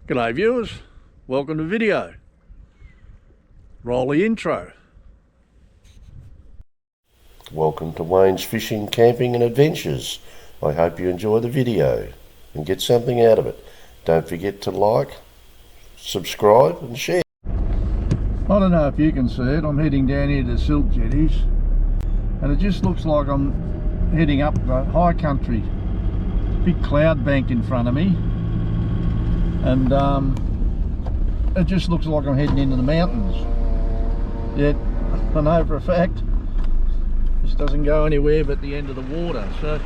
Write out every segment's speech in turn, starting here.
G'day viewers, welcome to the video. Roll the intro. Welcome to Wayne's Fishing, Camping and Adventures. I hope you enjoy the video and get something out of it. Don't forget to like, subscribe and share. I don't know if you can see it, I'm heading down here to silt jetties and it just looks like I'm heading up the high country. Big cloud bank in front of me and it just looks like I'm heading into the mountains. Yet I know for a fact this doesn't go anywhere but the end of the water, so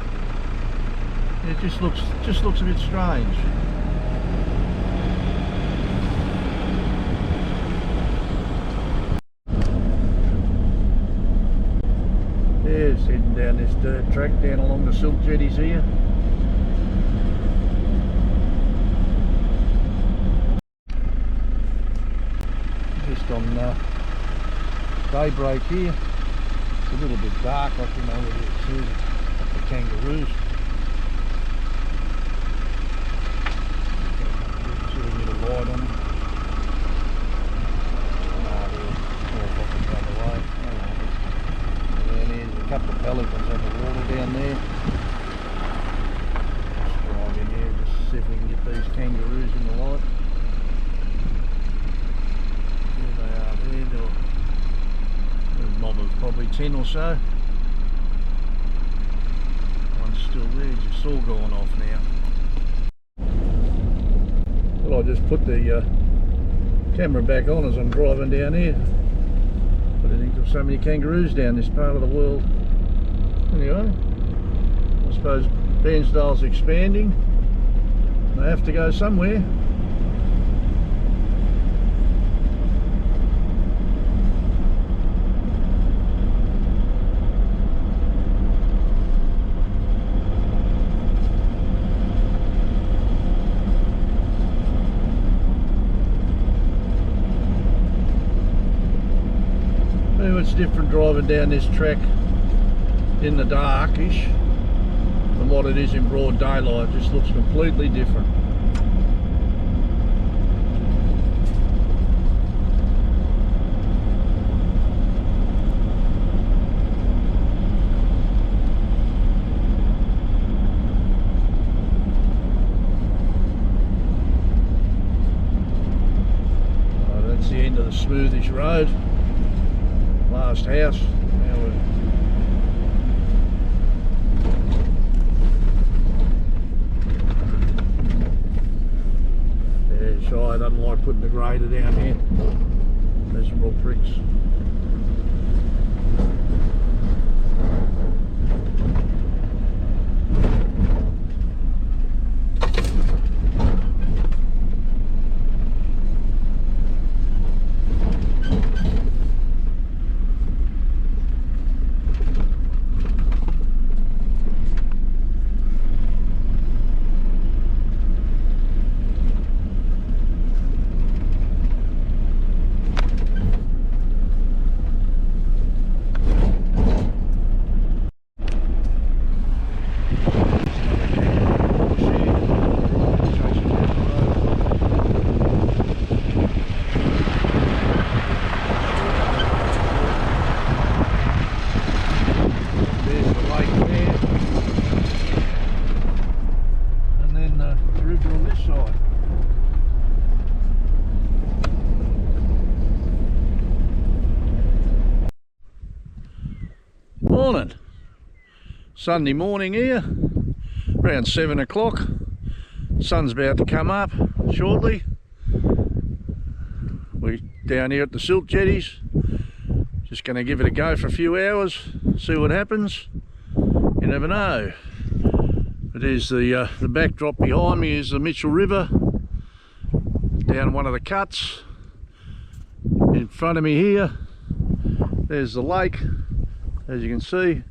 it just looks a bit strange. Yeah, just heading down this dirt track down along the silt jetties here. Just on daybreak here. It's a little bit dark, I can already see the kangaroos. See a bit of light on them. There's a couple of pelicans on the water down there. Just drive in here, just see if we can get these kangaroos in the light. There they are there. A mob of probably 10 or so. One's still there, just all gone off now. Well, I just put the camera back on as I'm driving down here. But I think there's so many kangaroos down this part of the world. Anyway, I suppose Bairnsdale's expanding. They have to go somewhere. It's different driving down this track in the darkish than what it is in broad daylight. It just looks completely different. That's the end of the smoothish road. Last house. Now yeah, Shy doesn't like putting the grader down here. Miserable pricks. Morning. Sunday morning here, around 7 o'clock. Sun's about to come up shortly. We're down here at the silt jetties. Just going to give it a go for a few hours, see what happens. You never know. But there's the backdrop behind me is the Mitchell River, down one of the cuts. In front of me here, there's the lake. As you can see,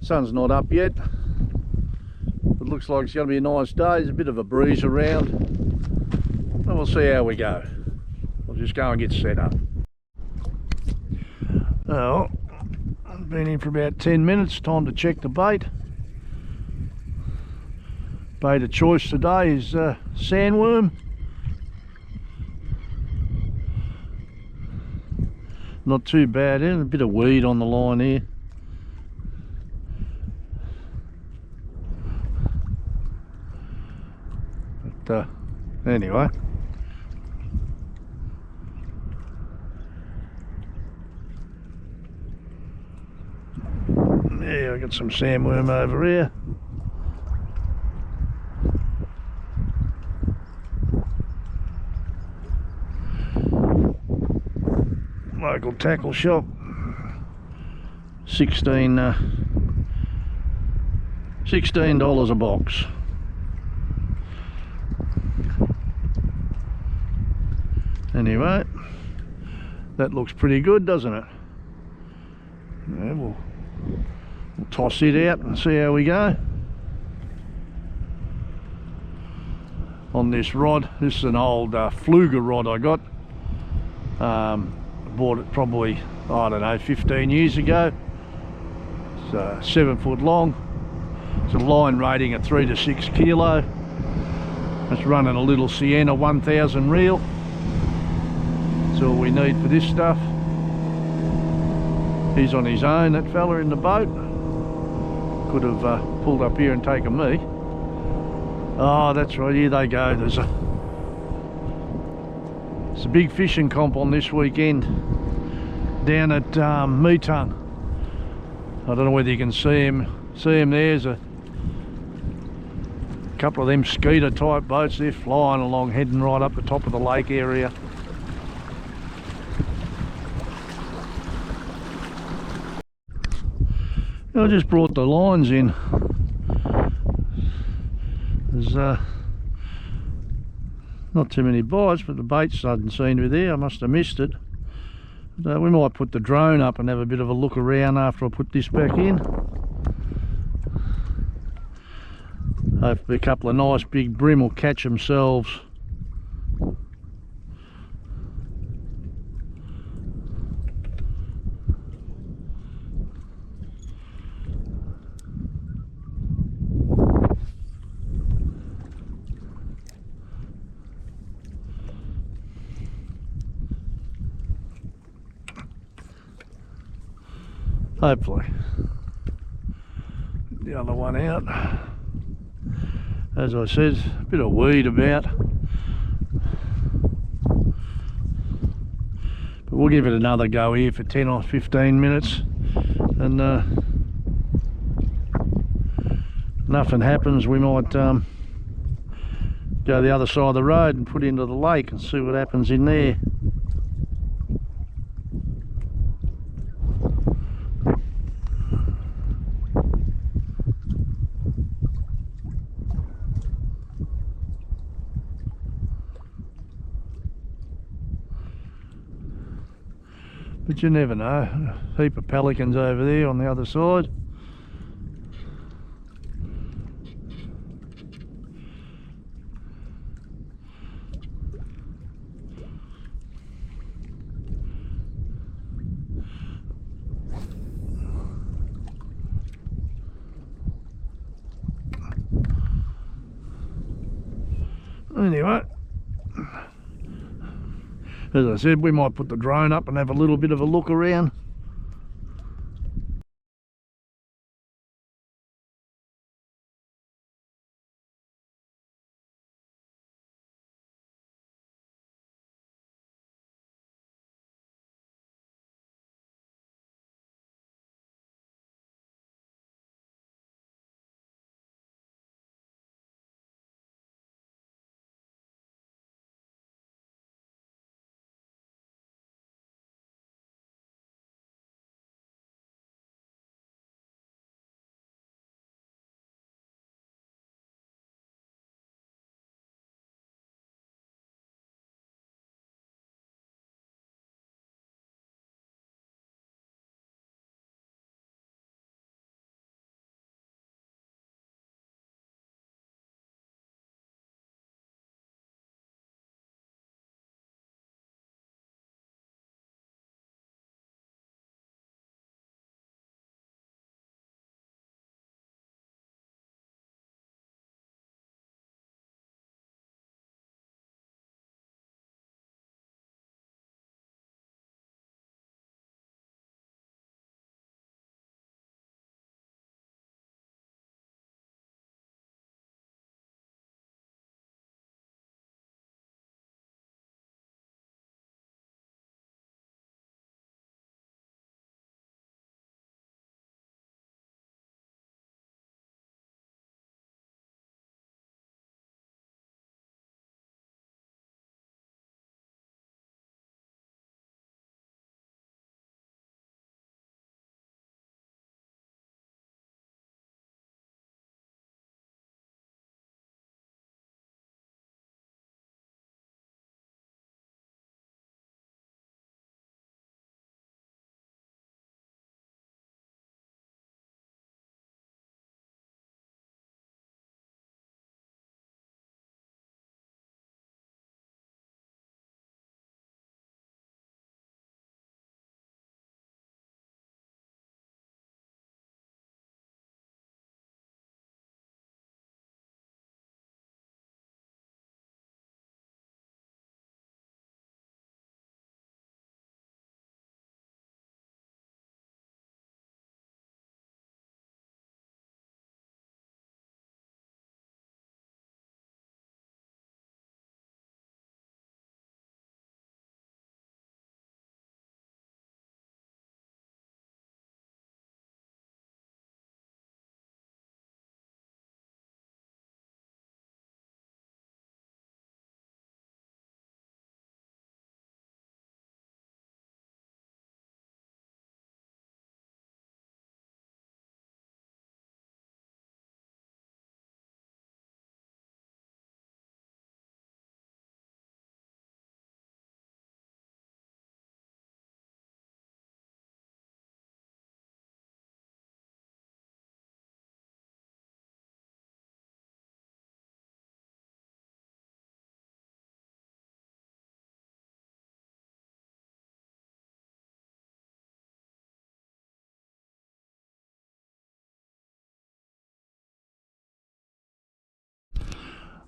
sun's not up yet. It looks like it's going to be a nice day. There's a bit of a breeze around. And we'll see how we go. I'll just go and get set up. Well, I've been in for about 10 minutes. Time to check the bait. Bait of choice today is sandworm. not too bad. A bit of weed on the line here. But anyway, yeah, I got some sandworm over here. Local tackle shop. $16 a box. Anyway, that looks pretty good, doesn't it? Yeah, we'll toss it out and see how we go. On this rod, this is an old Fluger rod I got. Bought it probably, I don't know, 15 years ago. It's 7 foot long. It's a line rating of 3 to 6 kilo. It's running a little Sienna 1000 reel. That's all we need for this stuff. He's on his own, that fella in the boat. Could have pulled up here and taken me. Oh, that's right, here they go. There's a big fishing comp on this weekend down at Meetung. I don't know whether you can see him there. There's a couple of them skeeter type boats. They're flying along, heading right up the top of the lake area. I just brought the lines in. There's not too many bites, but the baits doesn't seem to be there. I must have missed it. But, we might put the drone up and have a bit of a look around after I put this back in. Hopefully a couple of nice big brim will catch themselves. Hopefully. The other one out. As I said, a bit of weed about. But we'll give it another go here for 10 or 15 minutes. And nothing happens, we might go the other side of the road and put into the lake and see what happens in there. But you never know, a heap of pelicans over there on the other side. Anyway, as I said, we might put the drone up and have a little bit of a look around.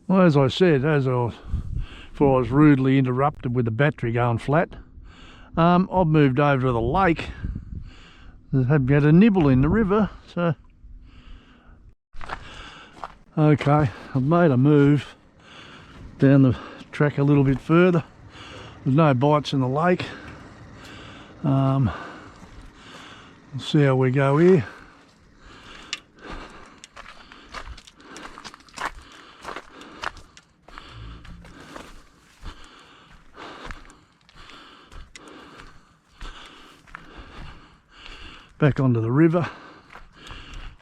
Well, as I said, before I was rudely interrupted with the battery going flat, I've moved over to the lake. I had a nibble in the river, so okay, I've made a move down the track a little bit further. There's no bites in the lake. We'll see how we go here. Back onto the river.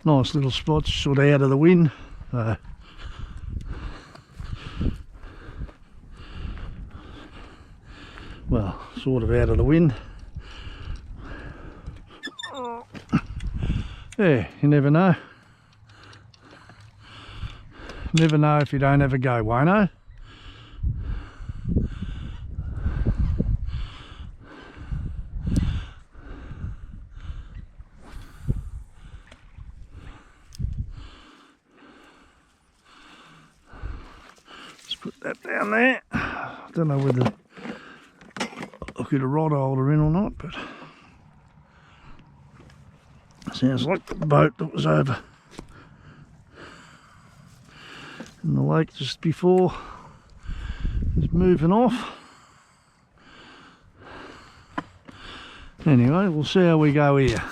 Nice little spots, sort of out of the wind. Well, sort of out of the wind. Yeah, you never know. Never know if you don't have a go, won't I? Let's put that down there. I don't know whether I'll get a rod holder in or not, but sounds like the boat that was over in the lake just before is moving off. Anyway, we'll see how we go here.